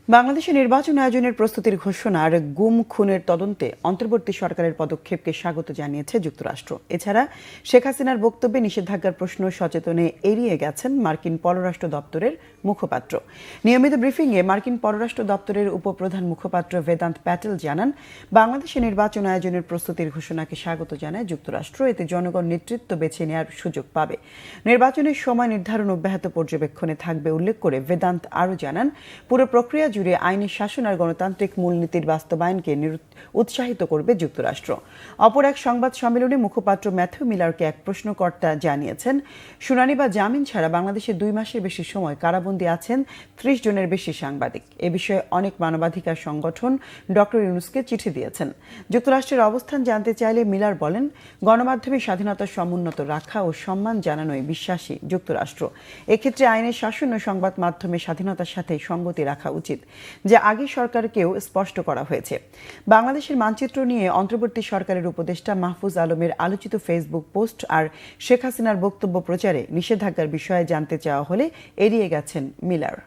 বাংলাদেশে নির্বাচন আয়োজনের প্রস্তুতির ঘোষণা আর গুম খুনের তদন্তে অন্তর্বর্তী সরকারের পদক্ষেপকে স্বাগত জানিয়েছে যুক্তরাষ্ট্র। এছাড়া শেখ হাসিনার বক্তব্যে নিষেধাজ্ঞার প্রশ্ন সচেতনে এড়িয়ে গেছেন মার্কিন পররাষ্ট্র দপ্তরের মুখপাত্র। নিয়মিত ব্রিফিংয়ে মার্কিন পররাষ্ট্র দপ্তরের উপপ্রধান মুখপাত্র বেদান্ত প্যাটেল জানান, বাংলাদেশে নির্বাচন আয়োজনের প্রস্তুতির ঘোষণাকে স্বাগত জানায় যুক্তরাষ্ট্র। এতে জনগণ নেতৃত্ব বেছে নেওয়ার সুযোগ পাবে। নির্বাচনের সময় নির্ধারণ অব্যাহত পর্যবেক্ষণে থাকবে উল্লেখ করে বেদান্ত আরও জানান, পুরো প্রক্রিয়া জুড়ে আইনি শাসন আর গণতান্ত্রিক মূলনীতির বাস্তবায়নকে উৎসাহিত করবে যুক্তরাষ্ট্র। অপর এক সংবাদ সম্মেলনে মুখপাত্র ম্যাথিউ মিলারকে এক প্রশ্নকর্তা জানিয়েছেন, শুনানি বা জামিন ছাড়া বাংলাদেশে 2 মাসের বেশি সময় কারাবন্দী আছেন 30 জনের বেশি সাংবাদিক। এ বিষয়ে অনেক মানবাধিকার সংগঠন ডক্টর ইউনূসকে চিঠি দিয়েছেন। যুক্তরাষ্ট্রের অবস্থান জানতে চাইলে মিলার বলেন, গণমাধ্যমে স্বাধীনতা সমুন্নত রাখা ও সম্মান জানানোয় বিশ্বাসী যুক্তরাষ্ট্র। এক্ষেত্রে আইনের শাসন ও সংবাদ মাধ্যমে স্বাধীনতার সাথে সঙ্গতি রাখা উচিত, যা আগে সরকারকেও স্পষ্ট করা হয়েছে। বাংলাদেশের মানচিত্র নিয়ে অন্তর্বর্তী সরকারের উপদেষ্টা মাহফুজ আলমের আলোচিত ফেসবুক পোস্ট আর শেখ হাসিনার বক্তব্য প্রচারে নিষেধাজ্ঞার বিষয়ে জানতে চাওয়া হলে এড়িয়ে গেছেন মিলার।